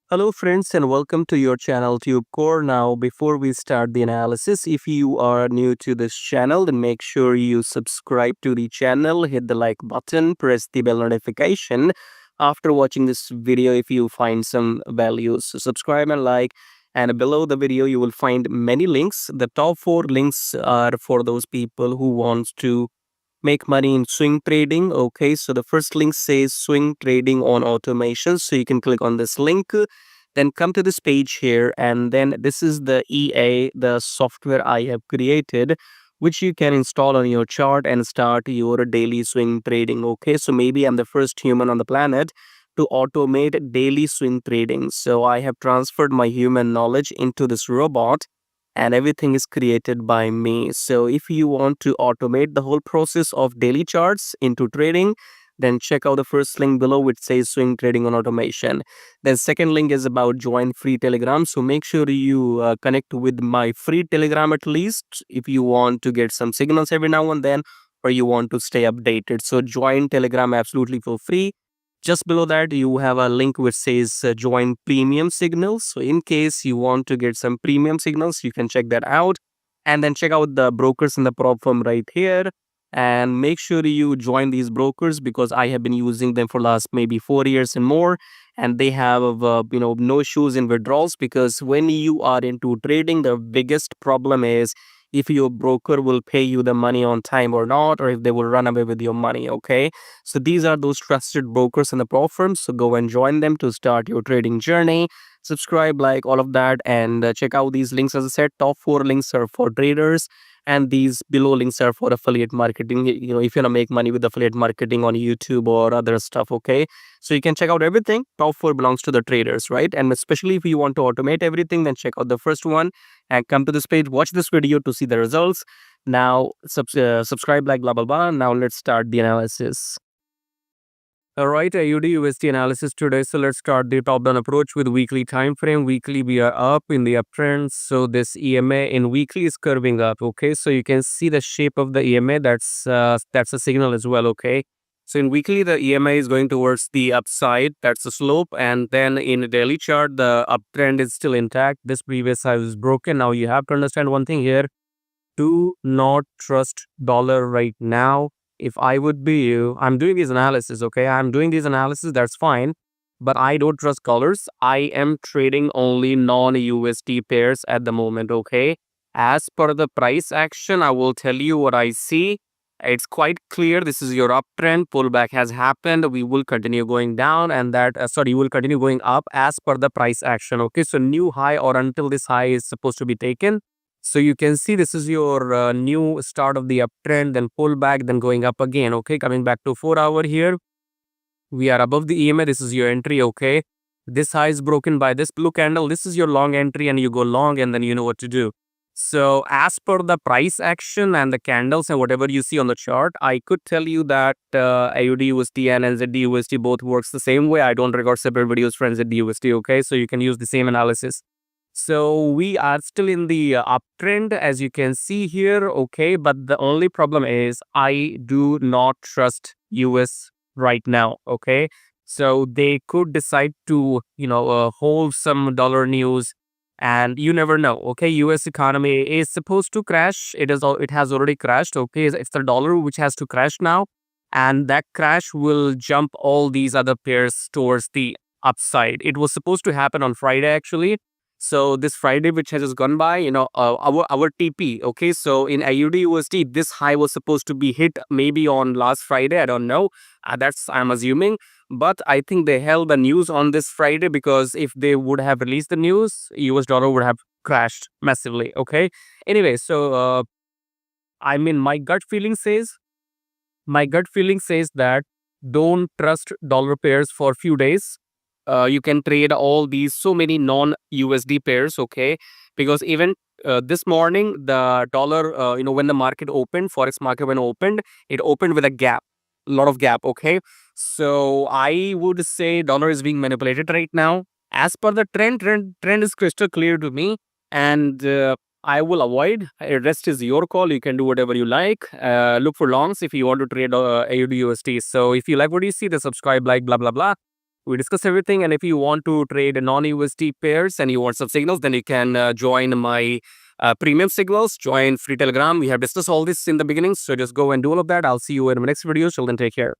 Hello friends and welcome to your channel TubeCore. Now before we start the analysis, if you are new to this channel, then make sure you subscribe to the channel, hit the like button, press the bell notification. After watching this video, if you find some values, so subscribe and like. And below the video, you will find many links. The top 4 links are for those people who wants to make money in swing trading. Okay, so the first link says swing trading on automation, so you can click on this link, then come to this page here, and then this is the the software I have created, which you can install on your chart and start your daily swing trading. Okay, so maybe I'm the first human on the planet to automate daily swing trading, so I have transferred my human knowledge into this robot, and everything is created by me. So if you want to automate the whole process of daily charts into trading, then check out the first link below which says swing trading on automation. Then second link is about join free Telegram. So make sure you connect with my free Telegram at least if you want to get some signals every now and then, or you want to stay updated. So join Telegram absolutely for free. Just below that, you have a link which says join premium signals. So in case you want to get some premium signals, you can check that out. And then check out the brokers in the prop firm right here. And make sure you join these brokers because I have been using them for last maybe 4 years and more. And they have, no issues in withdrawals, because when you are into trading, the biggest problem is if your broker will pay you the money on time or not, or if they will run away with your money. Okay, so these are those trusted brokers in the pro firms. So go and join them to start your trading journey. Subscribe, like all of that, and check out these links. As I said, top 4 links are for traders, and these below links are for affiliate marketing. If you want to make money with affiliate marketing on YouTube or other stuff. Okay, so you can check out everything. Top 4 belongs to the traders, right? And especially if you want to automate everything, then check out the first one and come to this page. Watch this video to see the results. Now subscribe, like blah blah blah. Now let's start the analysis. All right, AUDUSD analysis today. So let's start the top-down approach with weekly time frame. Weekly, we are up in the uptrend. So this EMA in weekly is curving up. Okay, so you can see the shape of the EMA. That's a signal as well. Okay, so in weekly, the EMA is going towards the upside. That's the slope. And then in a daily chart, the uptrend is still intact. This previous high is broken. Now you have to understand one thing here. Do not trust dollar right now. If I would be you, I'm doing these analysis, okay? I'm doing these analysis, that's fine. But I don't trust colors. I am trading only non-USD pairs at the moment, okay? As per the price action, I will tell you what I see. It's quite clear. This is your uptrend. Pullback has happened. We will continue going down, and you will continue going up as per the price action, okay? So new high or until this high is supposed to be taken. So you can see this is your new start of the uptrend, then pull back, then going up again. Okay, coming back to 4 hour here. We are above the EMA. This is your entry. Okay, this high is broken by this blue candle. This is your long entry, and you go long, and then you know what to do. So as per the price action and the candles and whatever you see on the chart, I could tell you that AUDUSD and nzdusd both works the same way. I don't record separate videos for nzdusd. Okay, so you can use the same analysis. So we are still in the uptrend, as you can see here. Okay, but the only problem is I do not trust US right now. Okay, so they could decide to hold some dollar news, and you never know. Okay, US economy is supposed to crash. It has already crashed. Okay, it's the dollar which has to crash now, and that crash will jump all these other pairs towards the upside. It was supposed to happen on Friday actually. So this Friday, which has just gone by, our TP. Okay, so in AUDUSD, this high was supposed to be hit maybe on last Friday. I don't know. That's I'm assuming, but I think they held the news on this Friday, because if they would have released the news, US dollar would have crashed massively. Okay. Anyway, so I mean, my gut feeling says that don't trust dollar pairs for a few days. You can trade all these so many non-USD pairs, okay? Because even this morning, the dollar, when the market opened, Forex market when opened, it opened with a gap, a lot of gap, okay? So I would say dollar is being manipulated right now. As per the trend is crystal clear to me, and I will avoid. Rest is your call. You can do whatever you like. Look for longs if you want to trade AUD USD. So if you like what you see, then subscribe, like, blah, blah, blah. We discuss everything. And if you want to trade non-USD pairs and you want some signals, then you can join my premium signals, join free Telegram. We have discussed all this in the beginning. So just go and do all of that. I'll see you in my next video. Till then, take care.